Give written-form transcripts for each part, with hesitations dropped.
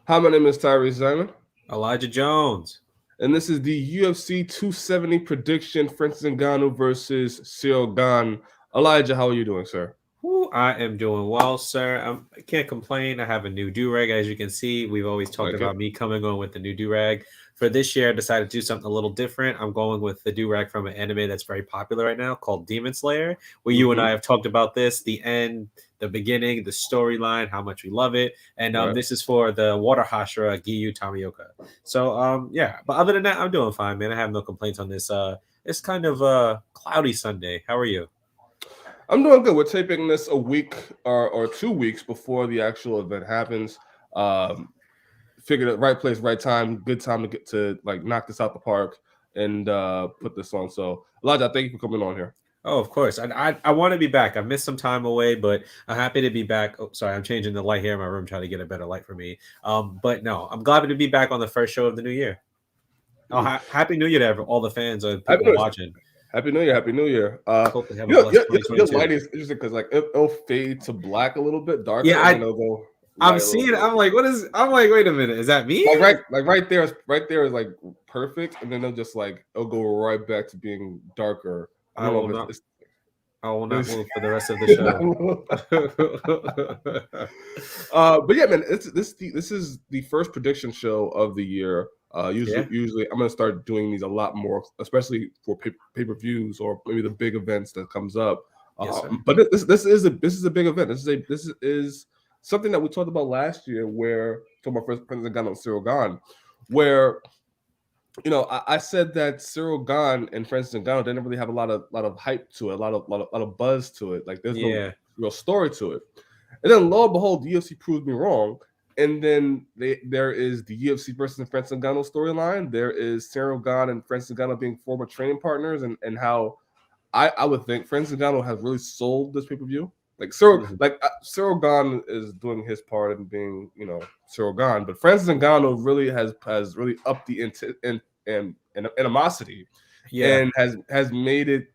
Hi, my name is Tyrese Simon, Elijah Jones. and this is the UFC 270 prediction: Francis Ngannou versus Cyril Gane. Elijah, how are you doing, sir? Woo, I am doing well, sir. I can't complain. I have a new do-rag, as you can see. We've always talked Like it? about me coming on with the new do-rag. For this year, I decided to do something a little different. I'm going with the do-rag from an anime that's very popular right now called Demon Slayer, where you and Mm-hmm. I have talked about this, the end, the beginning, the storyline, how much we love it. And Right. this is for the Water Hashira Giyu Tamioka. So yeah, but other than that, I'm doing fine, man. I have no complaints on this. It's kind of a cloudy Sunday. How are you? I'm doing good. We're taping this a week or 2 weeks before the actual event happens. Um, Figured it right place, right time, good time to get to like knock this out the park and put this on. So, Elijah, thank you for coming on here. Oh, of course. I want to be back. I missed some time away, but I'm happy to be back. Oh, sorry, I'm changing the light here in my room, trying to get a better light for me. But no, I'm glad to be back on the first show of the new year. Oh, Mm. happy New Year to all the fans or Happy people New Year. watching. Happy New Year. Happy New Year. Hope they have a You know, blessed your 2022. lighting is interesting because like it'll fade to black a little bit darker, Yeah, and then it'll go I'm light a little seeing. bit. I'm like, what is? I'm like, wait a minute, is that me? Like right there is like perfect, and then they'll just like it'll go right back to being darker. I I don't know will if not. I will not it's move for the rest of the show. but yeah, man, this is the first prediction show of the year. Yeah. Usually I'm gonna start doing these a lot more, especially for pay-per-views or maybe the big events that comes up. Yes, sir. But this is a big event. This is something that we talked about last year, where talking about first President Ghana and Cyril Gane, where I said that Cyril Gane and Francis Ngannou didn't really have a lot of hype to it, a lot of buzz to it. Like there's no Yeah. real story to it. And then lo and behold, the UFC proves me wrong. And then there is the UFC versus Francis Ngannou storyline. There is Cyril Gane and Francis Ngannou being former training partners, and how I would think Francis Ngannou has really sold this pay per view. Mhm. Cyril Gane is doing his part in being Cyril Gane, but Francis Ngannou really has really upped the and animosity, Yeah. and has made it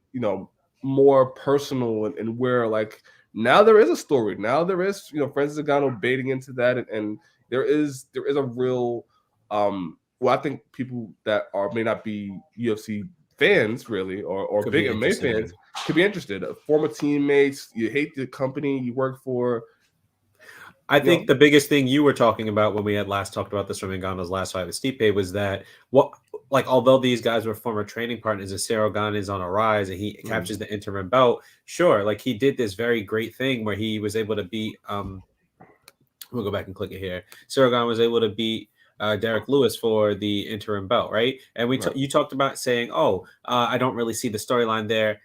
more personal, and where like now there is a story. Now there is Francis Ngannou baiting into that, and there is a real well, I think people that are may not be UFC fans really, or Could big be MMA interested fans in. could be interested. Former teammates, you hate the company you work for, I you know. think the biggest thing you were talking about when we had last talked about this from Ngannou's last fight with Stipe was that what like although these guys were former training partners and Cyril Gane is on a rise and he Mm, captures the interim belt, sure, like he did this very great thing where he was able to beat we'll go back and click it here. Cyril Gane was able to beat Derek Lewis for the interim belt, right? And right, you talked about saying, "Oh, I don't really see the storyline there."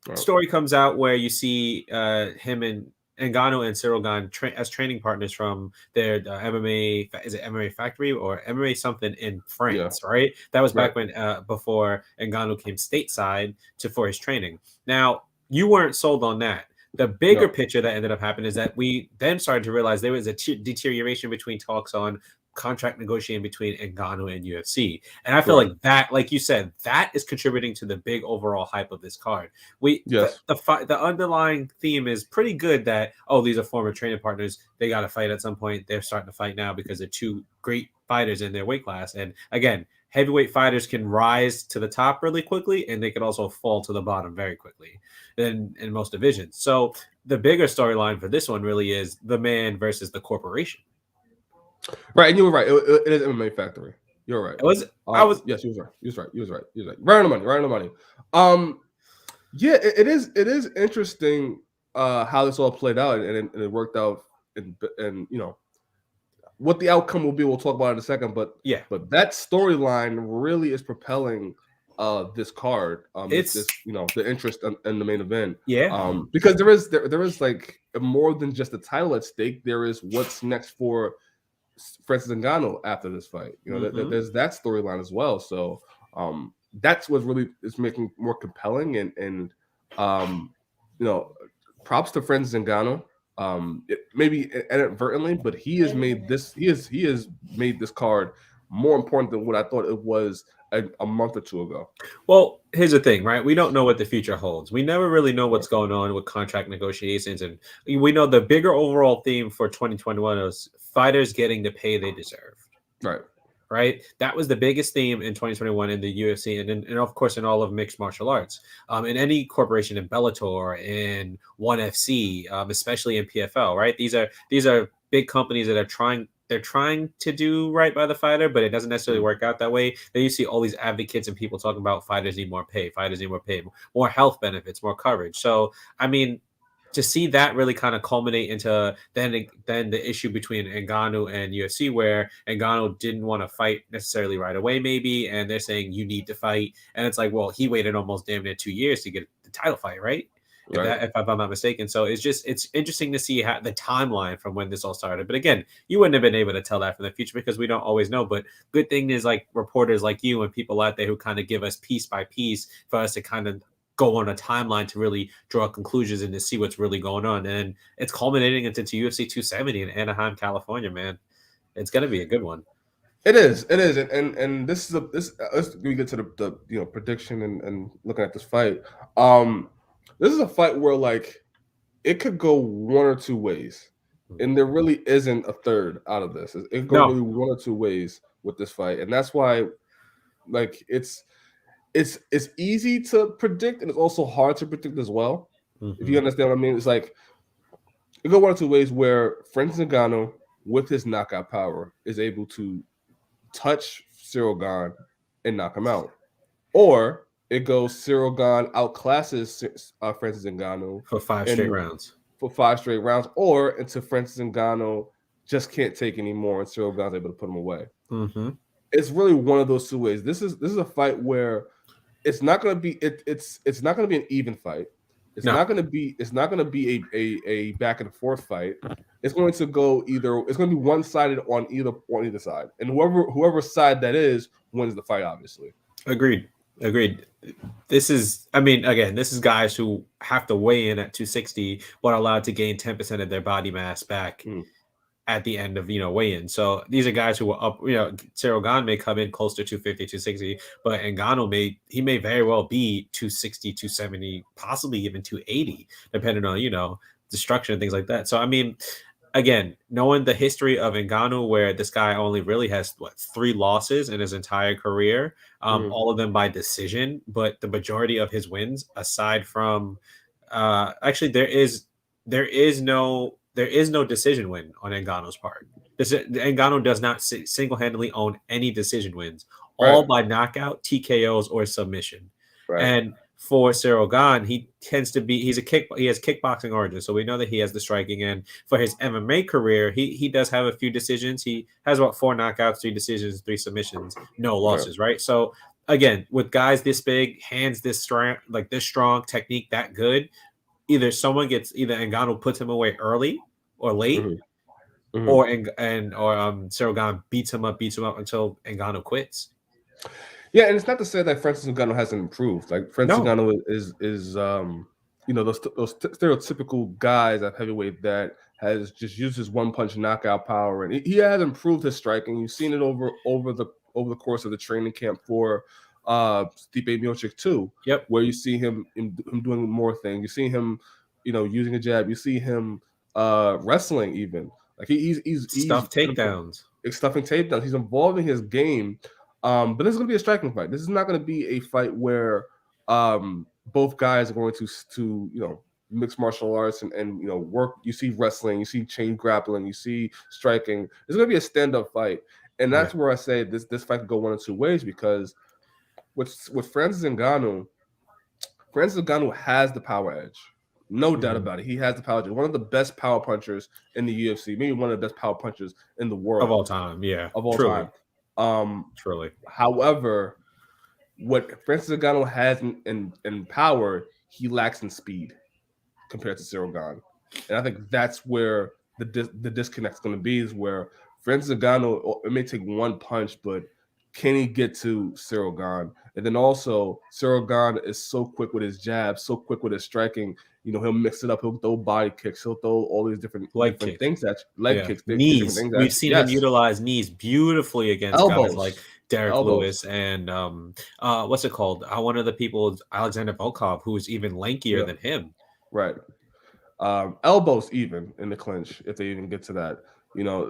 right, Story comes out where you see him and Ngannou and Cyril Gane as training partners from their MMA. Is it MMA Factory or MMA something in yeah, France? Right. That was right, back when before Ngannou came stateside to for his training. Now you weren't sold on that. The bigger no, picture that ended up happening is that we then started to realize there was a deterioration between talks on contract negotiating between Ngannou and UFC. And I feel right, like that, like you said, that is contributing to the big overall hype of this card. We yes, the underlying theme is pretty good that these are former training partners. They got to fight at some point. They're starting to fight now because they're two great fighters in their weight class. And again, heavyweight fighters can rise to the top really quickly and they can also fall to the bottom very quickly in most divisions. So the bigger storyline for this one really is the man versus the corporation. right. And you were right. It is MMA Factory. You're right. It was I was Yes, you was right. You was right. You was right. You was right. Right on the money. Right on the money. Yeah, it is interesting how this all played out, and it worked out, and what the outcome will be, we'll talk about in a second. But yeah. that storyline really is propelling this card, this It's the interest in the main event, yeah. because there is like more than just the title at stake. There is what's next for Francis Ngannou after this fight. Hmm. There's that storyline as well. So um, that's what really is making more compelling, and um, you know, props to Francis Ngannou. Maybe inadvertently, but he has made this card more important than what I thought it was a month or two ago. Well, here's the thing, right? We don't know what the future holds. We never really know what's going on with contract negotiations, and we know the bigger overall theme for 2021 is fighters getting the pay they deserve. Right. Right, that was the biggest theme in 2021 in the UFC, and of course in all of mixed martial arts. In any corporation, in Bellator, in ONE FC, especially in PFL. Right, these are big companies that are trying. They're trying to do right by the fighter, but it doesn't necessarily work out that way. Then you see all these advocates and people talking about fighters need more pay, more health benefits, more coverage. So, I mean, to see that really kind of culminate into then the issue between Ngannou and UFC, where Ngannou didn't want to fight necessarily right away, maybe, and they're saying you need to fight, and it's like, well, he waited almost damn near 2 years to get the title fight, right? If I'm not mistaken. So it's interesting to see how the timeline from when this all started. But again, you wouldn't have been able to tell that from the future because we don't always know. But good thing is like reporters like you and people out there who kind of give us piece by piece for us to kind of go on a timeline to really draw conclusions and to see what's really going on. And it's culminating into UFC 270 in Anaheim, California, man. It's going to be a good one. It is. And this is let's get to the prediction and looking at this fight. This is a fight where like it could go one or two ways. And there really isn't a third out of this. It could go really one or two ways with this fight. And that's why like it's easy to predict, and it's also hard to predict as well. If you understand what I mean, it's like it go one or two ways where Francis Ngannou, with his knockout power, is able to touch Ciryl Gane and knock him out, or it goes Ciryl Gane outclasses Francis Ngannou for 5 straight rounds. Or into Francis Ngannou just can't take anymore, and Ciryl Gane's able to put him away. It's really one of those two ways. This is a fight where it's not going to be it's not going to be an even fight. It's not going to be a back and forth fight. It's going to go it's going to be one-sided on either side. And whoever side that is wins the fight, obviously. Agreed. This is guys who have to weigh in at 260 but are allowed to gain 10% of their body mass back at the end of weigh-in. So these are guys who are up. Ciryl Gane may come in close to 250, 260, but Ngannou may very well be 260, 270, possibly even 280, depending on the structure and things like that. So I mean, again, knowing the history of Ngannou, where this guy only really has 3 losses in his entire career, all of them by decision, but the majority of his wins, aside from actually there is no decision win on Ngannou's part. Ngannou does not single-handedly own any decision wins, all by knockout, TKOs, or submission. Right. And for Ciryl Gane, he has kickboxing origins, so we know that he has the striking. And for his MMA career, he does have a few decisions. He has about 4 knockouts, 3 decisions, 3 submissions, no losses, right? So again, with guys this big, hands this strong, technique that good, either Ngannou puts him away early or late, or Ciryl Gane beats him up until Ngannou quits. Yeah, and it's not to say that Francis Ngannou hasn't improved. Like Francis Ngannou is those stereotypical guys at heavyweight that has just used his one-punch knockout power, and he has improved his striking. You've seen it over the course of the training camp for Stipe Miocic too. Yep. Where you see him doing more things. You see him, using a jab. You see him wrestling even. Like he's stuffing takedowns. He's involving his game. But this is going to be a striking fight. This is not going to be a fight where both guys are going to mixed martial arts and work. You see wrestling, you see chain grappling, you see striking. It's going to be a stand-up fight. And that's where I say this fight could go one of two ways, because with Francis Ngannou has the power edge. No doubt about it. He has the power edge. One of the best power punchers in the UFC, maybe one of the best power punchers in the world. Of all time, yeah. Of all time. Truly. However, what Francis Ngannou has in power, he lacks in speed compared to Ciryl Gane. And I think that's where the disconnect's going to be, is where Francis Ngannou, it may take one punch, but can he get to Ciryl Gane? And then also, Ciryl Gane is so quick with his jabs, so quick with his striking. He'll mix it up. He'll throw body kicks. He'll throw all these different things. Leg kicks. Knees. We've seen him utilize knees beautifully against elbows. guys like Derek elbows. Lewis and what's it called? One of the people is Alexander Volkov, who is even lankier Yeah, than him. right. Elbows even in the clinch if they even get to that.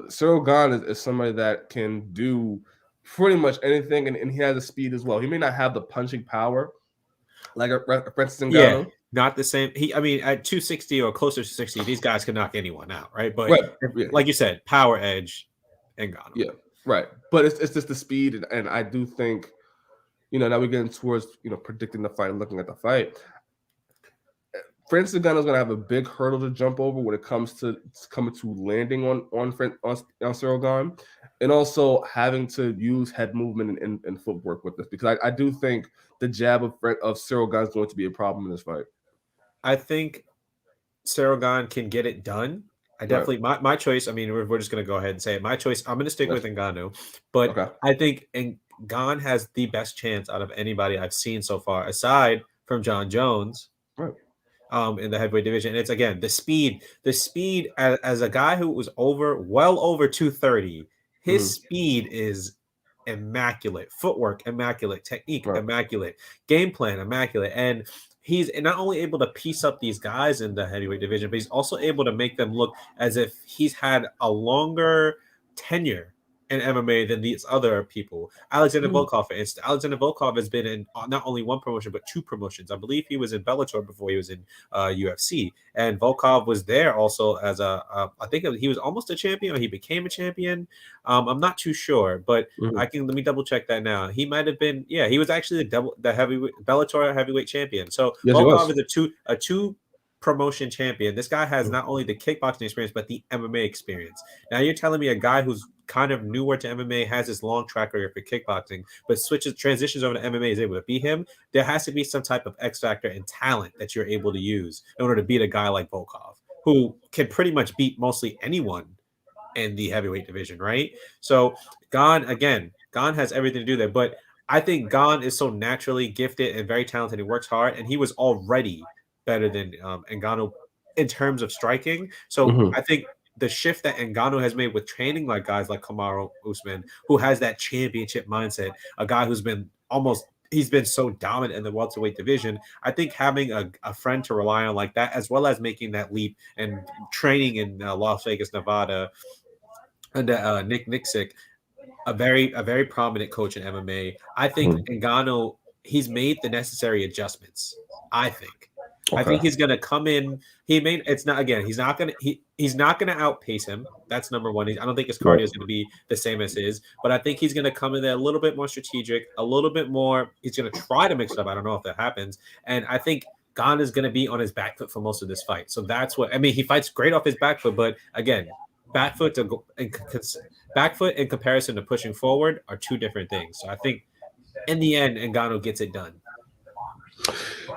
Cyril Gahn is somebody that can do pretty much anything, and he has the speed as well. He may not have the punching power like a Francis Yeah, Ngannou. not the same. I mean, at 260 or closer to 60, these guys can knock anyone out, right? But Right. Yeah. like you said, power edge and Ngannou. Yeah. Right. But it's just the speed, and I do think, now we're getting towards predicting the fight and looking at the fight. Francis Ngannou is going to have a big hurdle to jump over when it comes to coming to landing on Cyril Gahn, and also having to use head movement and footwork with this, because I do think the jab of Cyril Gahn is going to be a problem in this fight. I think Cyril Gahn can get it done. I definitely my choice. I mean, we're just gonna go ahead and say it. My choice. I'm gonna stick with Ngannou, but Okay. I think Gahn has the best chance out of anybody I've seen so far, aside from John Jones. Right. In the heavyweight division. And it's again the speed as a guy who was well over 230, his speed is immaculate, footwork immaculate, technique immaculate, game plan immaculate, and he's not only able to piece up these guys in the heavyweight division, but he's also able to make them look as if he's had a longer tenure in MMA than these other people. Alexander Volkov, for instance. Alexander Volkov has been in not only one promotion, but two promotions. I believe he was in Bellator before he was in UFC. And Volkov was there also as I think he was almost a champion, or he became a champion. I'm not too sure, but let me double check that now. He might have been, he was actually the heavyweight Bellator heavyweight champion. So yes, Volkov is a two promotion champion. This guy has not only the kickboxing experience, but the MMA experience. Now you're telling me a guy who's kind of newer to MMA, has this long track record for kickboxing, but transitions over to MMA, is able to beat him. There has to be some type of X factor and talent that you're able to use in order to beat a guy like Volkov, who can pretty much beat mostly anyone in the heavyweight division, right? So Gahn has everything to do there, but I think Gahn is so naturally gifted and very talented. He works hard, and he was already better than Ngannou in terms of striking. So I think the shift that Ngannou has made with training like guys like Kamaru Usman, who has that championship mindset, a guy who's been he's been so dominant in the welterweight division. I think having a friend to rely on like that, as well as making that leap and training in Las Vegas, Nevada, under Nick Nixick, a very prominent coach in MMA. I think Ngannou, he's made the necessary adjustments. I think he's going to come in. He's not going to outpace him. That's number one. I don't think his cardio is going to be the same as his, but I think he's going to come in there a little bit more strategic, a little bit more. He's going to try to mix it up. I don't know if that happens. And I think Gahn is going to be on his back foot for most of this fight. So that's what, I mean, he fights great off his back foot, but again, back foot in comparison to pushing forward are two different things. So I think in the end, Ngannou gets it done.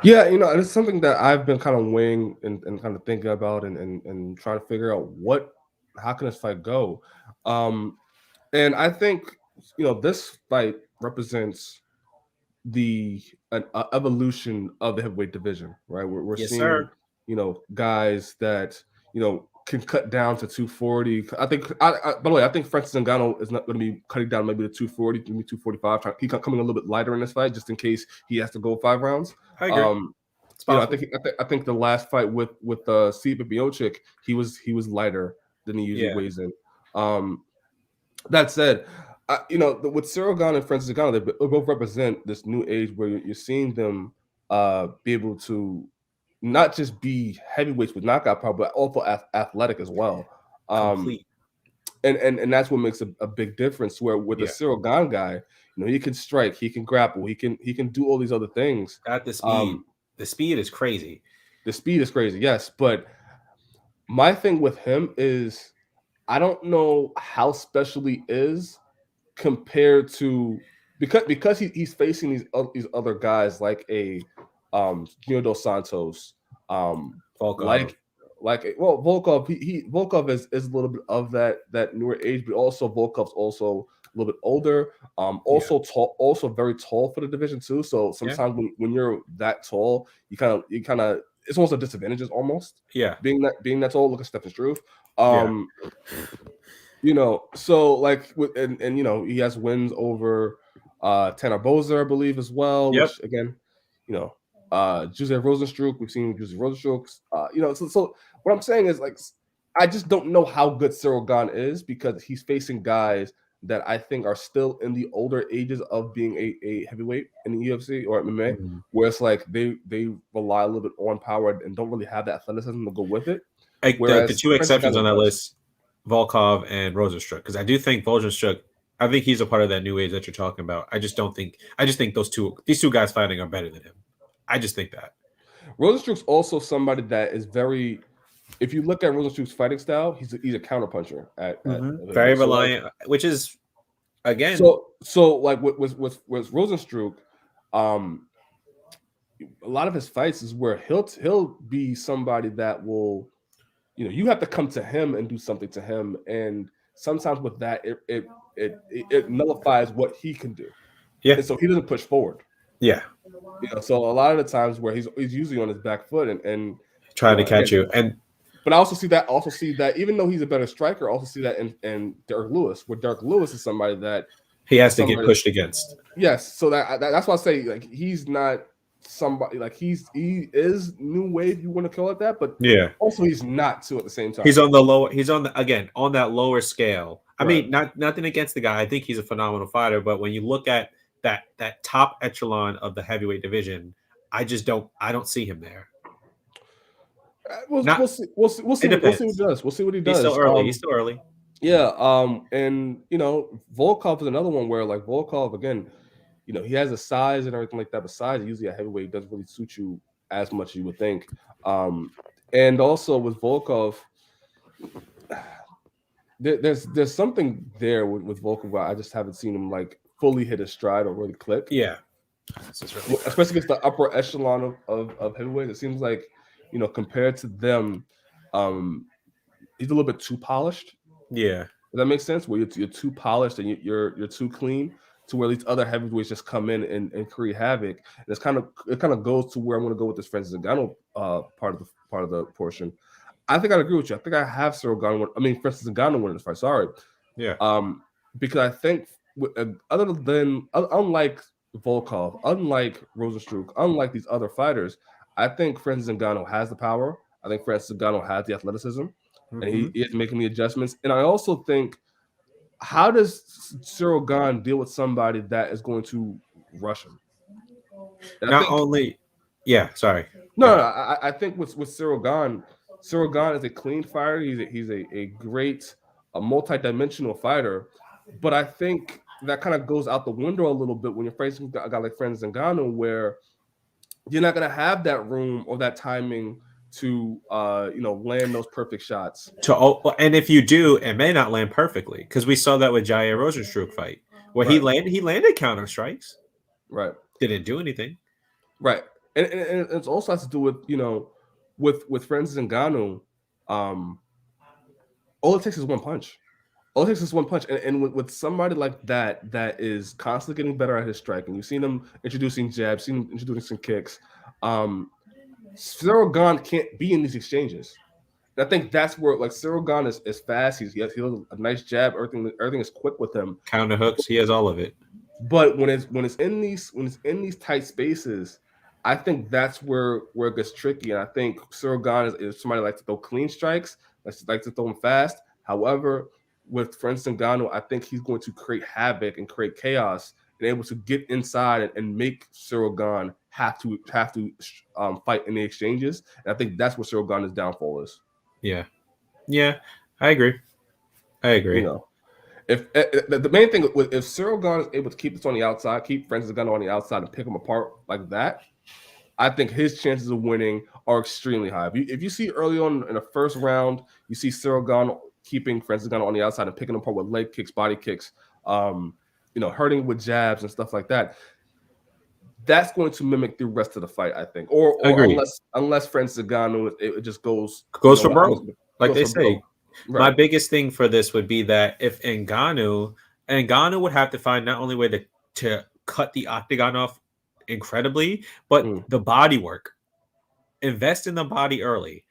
Yeah, it's something that I've been kind of weighing and kind of thinking about and trying to figure out how can this fight go. And I think, this fight represents the evolution of the heavyweight division, right? We're seeing, guys that, can cut down to 240. I think, by the way, I think Francis Ngannou is not going to be cutting down maybe to 240, maybe 245. He's coming a little bit lighter in this fight just in case he has to go 5 rounds. I agree. I think the last fight with Stipe Miocic, he was lighter than he usually weighs in. That said, with Cyril Gahn and Francis Ngannou, they both represent this new age where you're seeing them be able to not just be heavyweights with knockout power, but also athletic as well. And that's what makes a big difference. Where with the Cyril Gahn guy, he can strike, he can grapple, he can do all these other things. Got the speed. The speed is crazy. The speed is crazy, yes. But my thing with him is, I don't know how special he is compared to because he's facing these other guys like a Junior Dos Santos, Volkov. Volkov. Volkov is a little bit of that newer age, but also Volkov's also a little bit older. Tall, also very tall for the division too. So sometimes when you're that tall, you kind of it's almost a disadvantage almost. Yeah, being that tall. Look at Stefan Struve. So like and he has wins over Tanner Bozer, I believe, as well. Yep. Which again, you know, Joseph Rosenstruck. We've seen Joseph Rosenstruck. So what I'm saying is like I just don't know how good Cyril Gahn is because he's facing guys that I think are still in the older ages of being a heavyweight in the UFC or MMA, where it's like they rely a little bit on power and don't really have that athleticism to go with it. The two exceptions on that list, Volkov and Rosenstruck, because I do think Rosenstruck, I think he's a part of that new age that you're talking about. I just think these two guys fighting are better than him. I just think that. Rosenstruck's also somebody that is very. If you look at Rosenstruck's fighting style, he's a counterpuncher Very reliant, which is again. So like with Rosenstruck, a lot of his fights is where he'll be somebody that will, you have to come to him and do something to him, and sometimes with that it nullifies what he can do. Yeah, and so he doesn't push forward. Yeah, so a lot of the times where he's usually on his back foot and trying to catch you. But I also see that even though he's a better striker, I also see that in Derek Lewis, where Derek Lewis is somebody that he has to get pushed against. Yes, so that's why I say like he's not somebody like he is new wave, you want to call it that, but also he's not too at the same time. He's on that lower scale. I mean, nothing against the guy. I think he's a phenomenal fighter, but when you look at that top echelon of the heavyweight division, I don't see him there. We'll see what he does. We'll see what he does. He's still early. Yeah. And Volkov is another one where like Volkov again, he has the size and everything like that. Besides, usually a heavyweight doesn't really suit you as much as you would think. And also with Volkov, there's something there with Volkov. I just haven't seen him like fully hit his stride or really click. Yeah. Especially against the upper echelon of heavyweight. It seems like, compared to them, he's a little bit too polished. Yeah. Does that make sense? Where you're too polished and you're too clean to where these other heavyweights just come in and create havoc. And it kind of goes to where I'm going to go with this Francis Ngannou part of the portion. I think I agree with you. I think I have Francis Ngannou winning this fight. Sorry. Yeah. Because I think unlike Volkov, unlike Rosenstruck, unlike these other fighters, I think Francis Ngannou has the power. I think Francis Ngannou has the athleticism, and he is making the adjustments. And I also think, how does Cyril Gahn deal with somebody that is going to rush him? I think with Cyril Gahn is a clean fighter. He's a great, multi-dimensional fighter. But I think that kind of goes out the window a little bit when you're facing a guy like Francis Ngannou, where you're not going to have that room or that timing to land those perfect shots. And if you do, it may not land perfectly, because we saw that with Jair Rosenstruck fight where he landed counter strikes. Right. Didn't do anything. Right. And it also has to do with Francis Ngannou. All it takes is one punch. And with somebody like that is constantly getting better at his striking. You've seen him introducing jabs, seen him introducing kicks. Cyril Gahn can't be in these exchanges. And I think that's where like Cyril Gahn is fast. He has a nice jab. Everything is quick with him. Counter hooks, he has all of it. But when it's in these tight spaces, I think that's where it gets tricky. And I think Cyril Gahn is somebody like to throw clean strikes, like to throw them fast. However, with Francis Ngannou, I think he's going to create havoc and create chaos and able to get inside and make Cyril Gahn have to fight in the exchanges. And I think that's what Cyril Gahn's downfall is. Yeah, I agree. If the main thing with if Cyril Gahn is able to keep this on the outside, keep Francis Ngannou on the outside and pick him apart like that, I think his chances of winning are extremely high. If you see early on in the first round, you see Cyril Gahn keeping Francis Ngannou on the outside and picking him apart with leg kicks, body kicks, hurting with jabs and stuff like that. That's going to mimic the rest of the fight, I think. Or unless Francis Ngannou, it just goes for broke, like they say. Right. My biggest thing for this would be that if Ngannou would have to find not only a way to cut the octagon off incredibly, but the body work. Invest in the body early.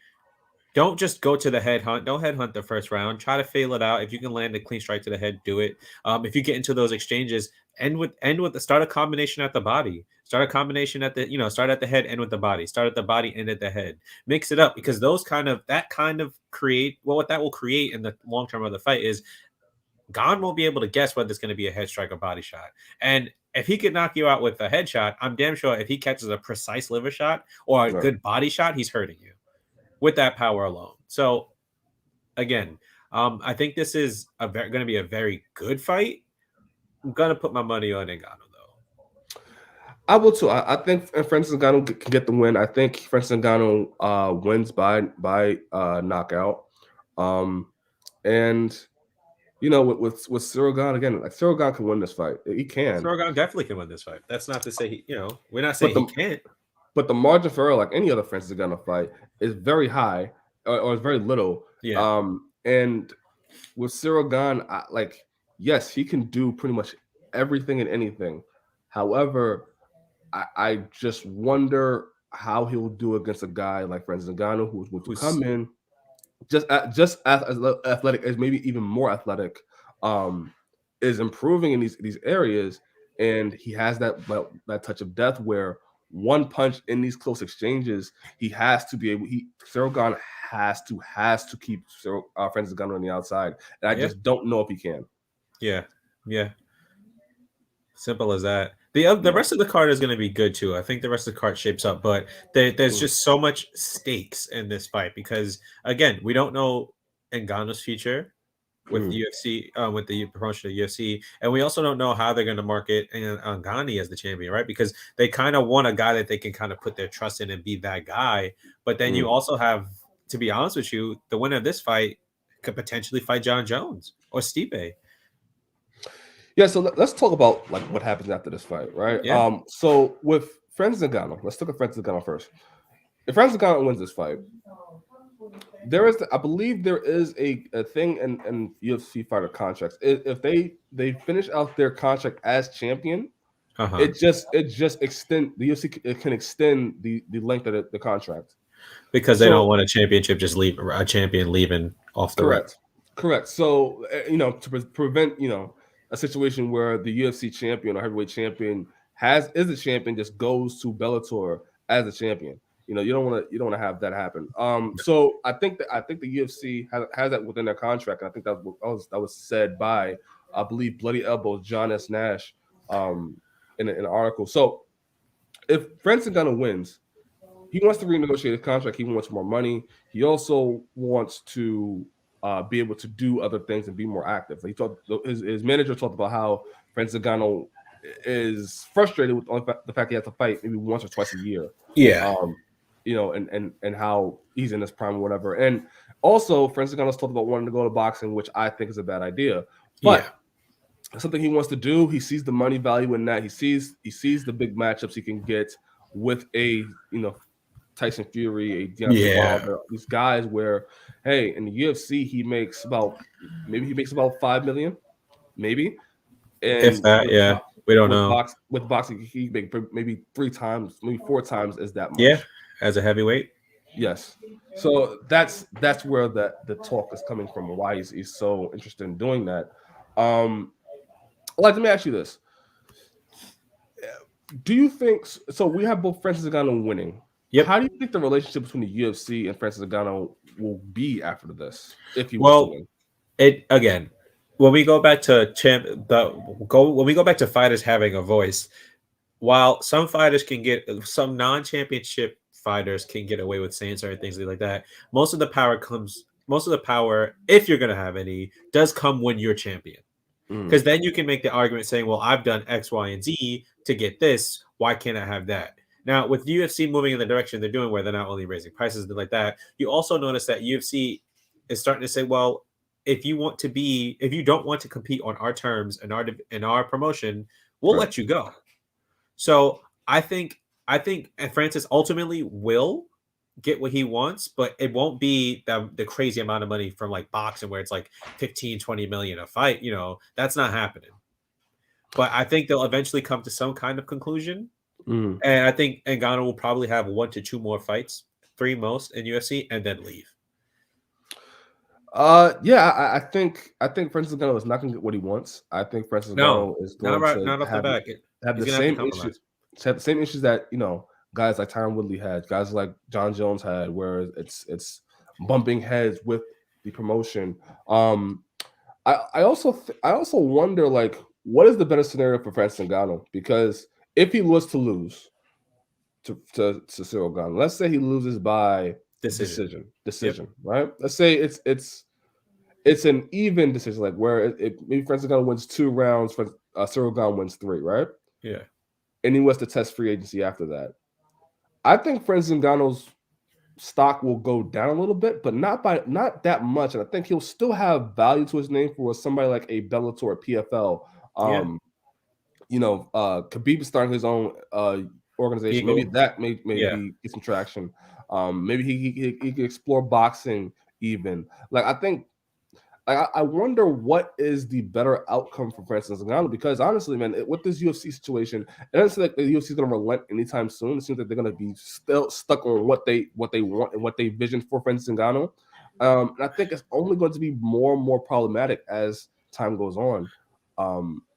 Don't just go to the head hunt. Don't head hunt the first round. Try to feel it out. If you can land a clean strike to the head, do it. If you get into those exchanges, End with the start a combination at the body. Start a combination at the start at the head, end with the body. Start at the body, end at the head. Mix it up because that kind of create what that will create in the long term of the fight is Gon won't be able to guess whether it's going to be a head strike or body shot. And if he could knock you out with a headshot, I'm damn sure if he catches a precise liver shot or a Right. good body shot, he's hurting you with that power alone. So again, I think this is going to be a very good fight. I'm going to put my money on Ngannou though. I will too. I think Francis Ngannou can get the win. I think Francis Ngannou wins by knockout. And with Ciryl Gane again, like Ciryl Gane can win this fight. He can. Ciryl Gane definitely can win this fight. That's not to say we're not saying he can't. But the margin for error, like any other Francis Ngannou fight, is very high or is very little. Yeah. And with Ciryl Gane, yes, he can do pretty much everything and anything. However, I just wonder how he'll do against a guy like Francis Ngannou who's going to come in just as athletic, as maybe even more athletic, is improving in these areas, and he has that touch of death where one punch in these close exchanges, he has to be able. Ciryl Gane has to keep Francis Ngannou on the outside, and I just don't know if he can. Yeah. Simple as that. The rest of the card is going to be good too. I think the rest of the card shapes up, but there's just so much stakes in this fight because again, we don't know Ngannou's future with UFC, with the promotion of UFC, and we also don't know how they're going to market Ngannou as the champion, right? Because they kind of want a guy that they can kind of put their trust in and be that guy. But then you also have, to be honest with you, the winner of this fight could potentially fight John Jones or Stipe. Yeah, so let's talk about like what happens after this fight, right? Yeah. So with Francis Ngannou, let's look at Francis Ngannou first. If Francis Ngannou wins this fight, I believe there is a thing in UFC fighter contracts. If they finish out their contract as champion, it just extend the UFC can extend the length of the contract because they don't want a championship just leave a champion leaving off the correct. So to prevent a situation where the UFC champion or heavyweight champion is a champion just goes to Bellator as a champion. You don't want to have that happen. So I think the UFC has that within their contract, and I think that was said by, I believe, Bloody Elbows John S. Nash in an article. So if Francis Ngannou wins, he wants to renegotiate his contract. He wants more money. He also wants to be able to do other things and be more active. His manager talked about how Francis Ngannou is frustrated with the fact he has to fight maybe once or twice a year. Yeah. And how he's in his prime or whatever. And also, Francis Ngannou's talked about wanting to go to boxing, which I think is a bad idea. But something he wants to do. He sees the money value in that. He sees the big matchups he can get with a Tyson Fury, a Deontay Wilder, these guys where, hey, in the UFC he makes about $5 million, maybe. And if that, we don't know. With boxing, he make maybe 3 times, maybe 4 times as that much. Yeah, as a heavyweight. Yes. So that's where the talk is coming from, and why he's so interested in doing that. Let me ask you this: do you think so? We have both Francis Ngannou winning. Yep. How do you think the relationship between the UFC and Francis Ngannou will be after this? If he was to win? It again. When we go back to when we go back to fighters having a voice, while some fighters can get some non-championship fighters can get away with saying certain things like that, most of the power, if you're going to have any, does come when you're champion. Because then you can make the argument saying, well, I've done X, Y, and Z to get this. Why can't I have that? Now, with UFC moving in the direction they're doing, where they're not only raising prices and like that, you also notice that UFC is starting to say, well, if you don't want to compete on our terms and our promotion, we'll let you go. So I think Francis ultimately will get what he wants, but it won't be the crazy amount of money from like boxing where it's like 15-20 million a fight. That's not happening. But I think they'll eventually come to some kind of conclusion. And I think Ngannou will probably have 1 to 2 more fights, 3 most in UFC, and then leave. Yeah, I think Francis Ngannou is not going to get what he wants. I think Francis No, Ngannou is not going right, to not off the back. have He's the gonna have to same issue, compromise. have the same issues that guys like Tyron Woodley had, guys like John Jones had, where it's bumping heads with the promotion. Um, I also wonder like what is the better scenario for Francis Ngannou, because if he was to lose to Cyril Gane, let's say he loses by Decision. Yep. decision, right? Let's say it's an even decision, like where maybe Francis Ngannou wins 2 rounds, for Cyril Gane wins 3, right? Yeah. And he was to test free agency after that. I think Francis Ngannou's stock will go down a little bit, but not that much. And I think he'll still have value to his name for somebody like a Bellator or PFL. Yeah. Khabib is starting his own organization. Eagle. Maybe that may Yeah. maybe get some traction. Maybe he could explore boxing even. Like I think I wonder what is the better outcome for Francis Ngannou, because honestly, man, with this UFC situation, it doesn't seem like the UFC is going to relent anytime soon. It seems like they're going to be still stuck on what they want and what they vision for Francis Ngannou. And I think it's only going to be more and more problematic as time goes on.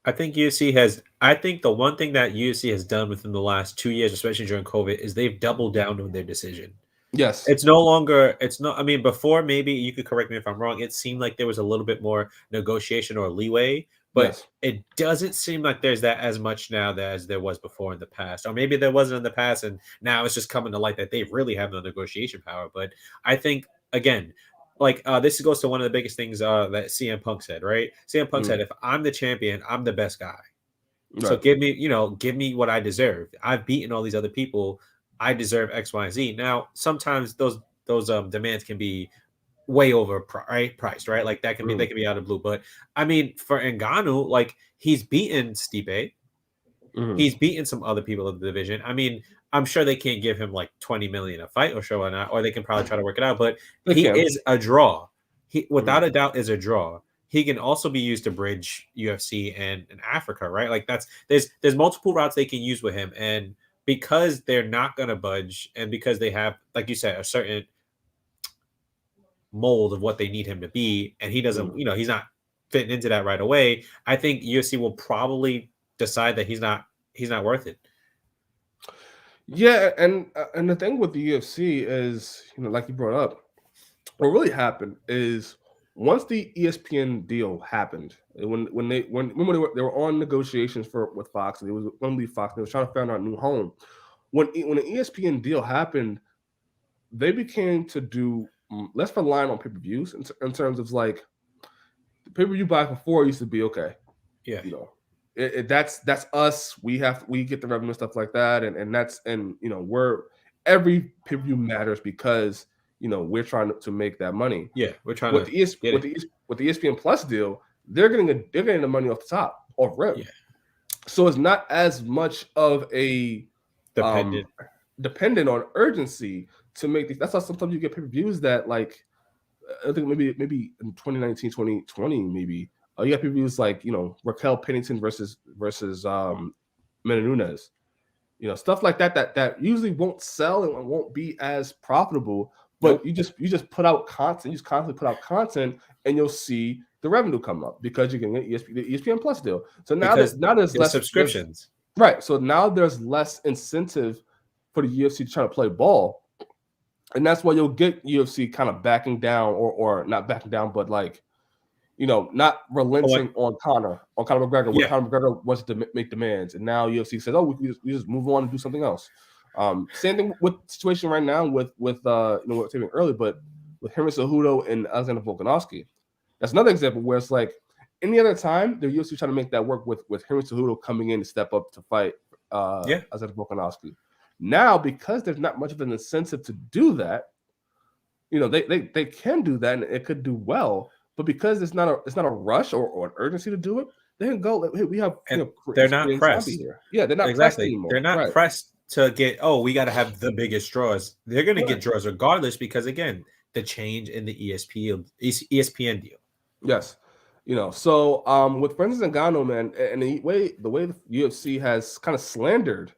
I think UFC has. I think the one thing that UFC has done within the last 2 years, especially during COVID, is they've doubled down on their decision. Yes. It's no longer. It's not. I mean, before, maybe you could correct me if I'm wrong. It seemed like there was a little bit more negotiation or leeway, but Yes. it doesn't seem like there's that as much now as there was before in the past. Or maybe there wasn't in the past, and now it's just coming to light that they really have no negotiation power. But I think again, like this goes to one of the biggest things that CM Punk said. Right? CM Punk said, Mm, "If I'm the champion, I'm the best guy. So right. give me what I deserve. I've beaten all these other people. I deserve X, Y, and Z." Now, sometimes those demands can be way over priced, right? Like that can be they Mm, can be out of blue. But I mean, for Ngannou, like he's beaten Stipe, mhm. he's beaten some other people in the division. I mean, I'm sure they can't give him like 20 million a fight or show or not, or they can probably try to work it out. But They he can. is a draw. He Mhm. without a doubt is a draw. He can also be used to bridge UFC and Africa, right? Like there's multiple routes they can use with him. And because they're not gonna budge, and because they have, like you said, a certain mold of what they need him to be, and he doesn't, Mhm. he's not fitting into that right away. I think UFC will probably decide that he's not worth it. Yeah, and the thing with the UFC is, like you brought up, what really happened is once the ESPN deal happened, when they were on negotiations with Fox, and it was going to be Fox, they were trying to find out a new home. When the ESPN deal happened, they became to do less reliant on pay-per-views in terms of like the pay-per-view buy before used to be okay. Yeah. you know that's us. We get the revenue and stuff like that, and that's, and we're every pay-per-view matters because we're trying to make that money. Yeah. We're trying with to the ES, get with it. the ES, with the ESPN Plus deal, they're getting the money off the top, off rip. Yeah. So it's not as much of a um Dependent. dependent on urgency to make these. That's why sometimes you get pay-per-views that, like, I think maybe in 2019, 2020, maybe you got pay-per-views like Raquel Pennington versus Mena Nunes, stuff like that usually won't sell and won't be as profitable. But Nope. you just put out content, you just constantly put out content, and you'll see the revenue come up because you're getting an ESPN Plus deal. So Because now there's there's less, subscriptions. right. So now there's less incentive for the UFC to try to play ball, and that's why you'll get UFC kind of backing down, or not backing down, but like not Oh, what? relenting on Conor McGregor when Yeah. Conor McGregor wants to make demands, and now UFC says, "Oh, we just move on and do something else." Same thing with the situation right now with what we were saying earlier, but with Henry Cejudo and Alexander Volkanovski. That's another example where it's like any other time the UFC trying to make that work with Henry Cejudo coming in to step up to fight Yeah. Alexander Volkanovski. Now, because there's not much of an incentive to do that, they can do that and it could do well, but because it's not a rush or an urgency to do it, they can go. Hey, we have And they're not Korean Zombie pressed. here. Yeah, they're not pressed Exactly. They're anymore. not Right. pressed to get, oh, we got to have the biggest draws. They're going to get Right. draws regardless because, again, the change in the ESPN deal. Yes. So with Francis Ngannou, man, and the way the UFC has kind of slandered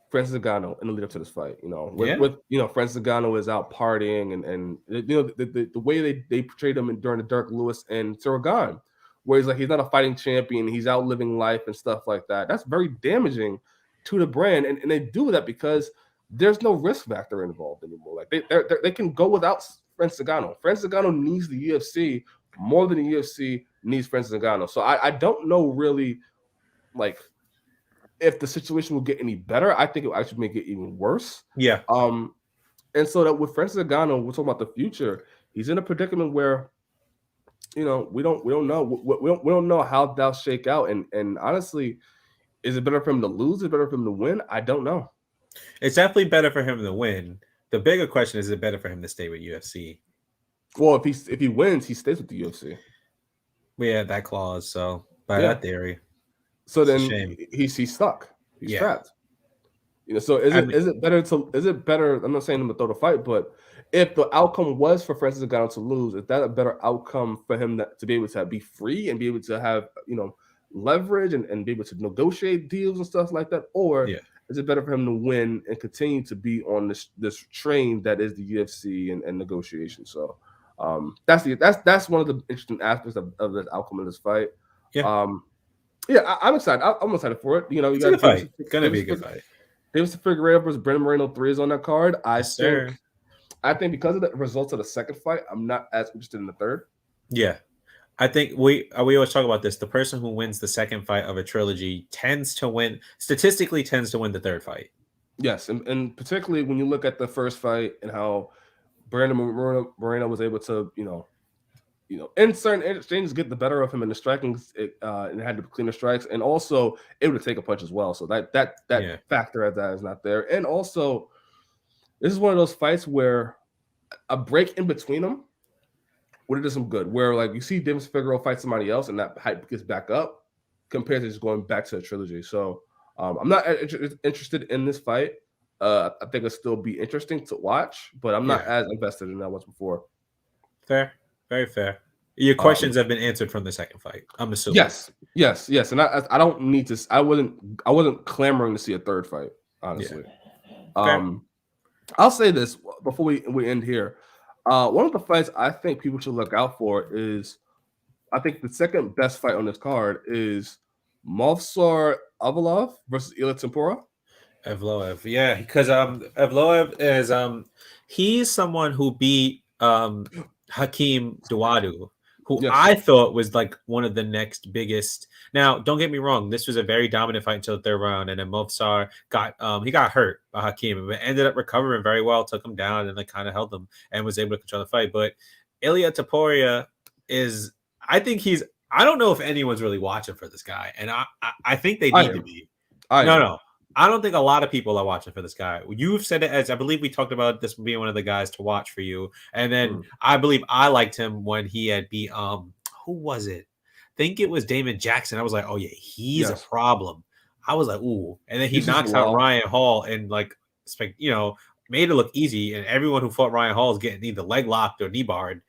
Francis Ngannou in the lead up to this fight. You know, Yeah. with Francis Ngannou is out partying and the way they portrayed him during the Dirk Lewis and Cyril Gane, where he's like he's not a fighting champion, he's out living life and stuff like that. That's very damaging to the brand, and they do that because there's no risk factor involved anymore. Like they can go without Francis Ngannou. Francis Ngannou needs the UFC more than the UFC needs Francis Ngannou. So I don't know really like if the situation will get any better. I think it will actually make it even worse. Yeah. And so that with Francis Ngannou, we're talking about the future. He's in a predicament where, we don't know we don't know how that'll shake out. And honestly, is it better for him to lose? Is it better for him to win? I don't know. It's definitely better for him to win. The bigger question is it better for him to stay with UFC? Well, if he wins, he stays with the UFC. We had that clause, so by that theory. So then he's stuck. He's trapped. So is it better? I'm not saying him to throw the fight, but if the outcome was for Francis Ngannou to lose, is that a better outcome for him to be able to be free and be able to have leverage and be able to negotiate deals and stuff like that, or is it better for him to win and continue to be on this train that is the UFC and negotiation? So that's one of the interesting aspects of this outcome of this fight. I'm excited. I'm excited for it. You got a good fight. It's gonna be a good fight. Deiveson Figueiredo versus Brandon Moreno 3 is on that card. I think because of the results of the second fight, I'm not as interested in the third. Yeah. I think we always talk about this. The person who wins the second fight of a trilogy statistically tends to win the third fight. Yes, and particularly when you look at the first fight and how Brandon Moreno was able to, in certain exchanges get the better of him in the striking, and had the cleaner strikes, and also able to take a punch as well. So that factor of that is not there. And also, this is one of those fights where a break in between them would have done some good. Where like you see Deiveson Figueiredo fight somebody else, and that hype gets back up, compared to just going back to a trilogy. So I'm not interested in this fight. I think it'll still be interesting to watch, but I'm not as invested in that once before. Fair. Very fair. Your questions have been answered from the second fight, I'm assuming. Yes. And I don't need to. I wasn't clamoring to see a third fight, honestly. I'll say this before we end here. One of the fights I think people should look out for is, I think the second best fight on this card is Movsar Evloev versus Ilia Topuria. Evloev, yeah, because Evloev is he's someone who beat Hakeem Dawodu, who I thought was like one of the next biggest. Now, don't get me wrong, this was a very dominant fight until the third round, and then Movsar got hurt by Hakeem, but ended up recovering very well, took him down, and like kind of held him and was able to control the fight. But Ilia Topuria is, I don't know if anyone's really watching for this guy, and I think they need to be. No. I don't think a lot of people are watching for this guy. You've said it as, I believe we talked about this being one of the guys to watch for you. And then I believe I liked him when he had beat, who was it? I think it was Damon Jackson. I was like, oh yeah, he's a problem. I was like, ooh. And then he knocks out Ryan Hall and like, made it look easy. And everyone who fought Ryan Hall is getting either leg locked or knee barred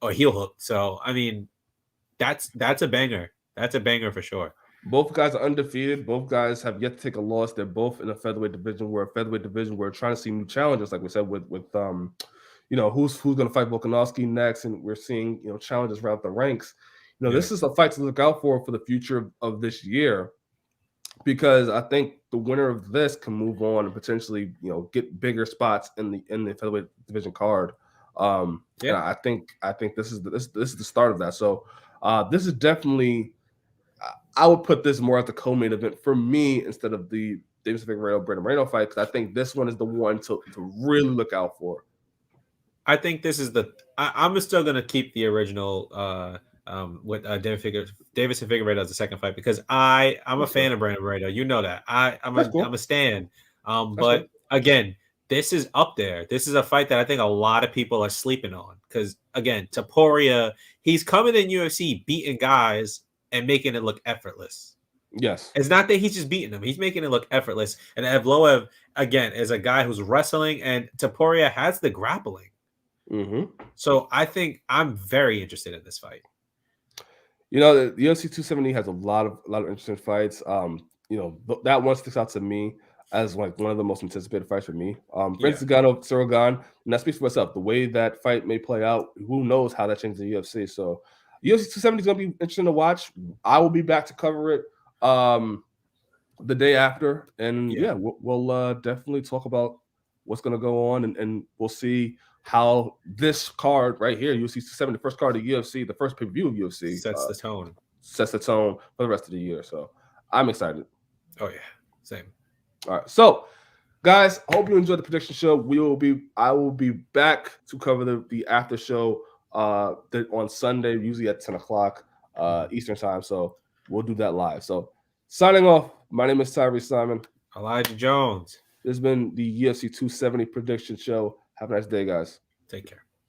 or heel hooked. So, I mean, that's a banger. That's a banger for sure. Both guys are undefeated. Both guys have yet to take a loss. They're both in a featherweight division. We're trying to see new challenges, like we said, with who's going to fight Volkanovski next, and we're seeing challenges around the ranks. This is a fight to look out for the future of this year, because I think the winner of this can move on and potentially get bigger spots in the featherweight division card. And I think this is the start of that. So this is definitely. I would put this more at the co-main event for me instead of the Deiveson Figueiredo Brandon Moreno fight, because I think this one is the one to really look out for. I think this is I'm still going to keep the original with Deiveson Figueiredo as the second fight, because I'm a fan of Brandon Moreno. You know that. I'm a stan. But again, this is up there. This is a fight that I think a lot of people are sleeping on, because again, Topuria, he's coming in UFC beating guys and making it look effortless. Yes. It's not that he's just beating them. He's making it look effortless. And Evloev, again, is a guy who's wrestling, and Topuria has the grappling. So I think I'm very interested in this fight. The UFC 270 has a lot of interesting fights. That one sticks out to me as like one of the most anticipated fights for me. Yeah. Francis Ngannou, Cyril Gane, and that speaks for itself. The way that fight may play out, who knows how that changes the UFC. So UFC 270 is going to be interesting to watch. I will be back to cover it the day after, and Yeah. we'll definitely talk about what's going to go on, and we'll see how this card right here, UFC 270, the first card of UFC, the first pay-per-view of UFC, Sets the tone. Sets the tone for the rest of the year. So I'm excited. Oh yeah, same. All right, so guys, hope you enjoyed the prediction show. I will be back to cover the after show on Sunday, usually at 10 o'clock Eastern time. So we'll do that live. So signing off, my name is Tyree Simon. Elijah Jones. This has been the UFC 270 prediction show. Have a nice day, guys. Take care.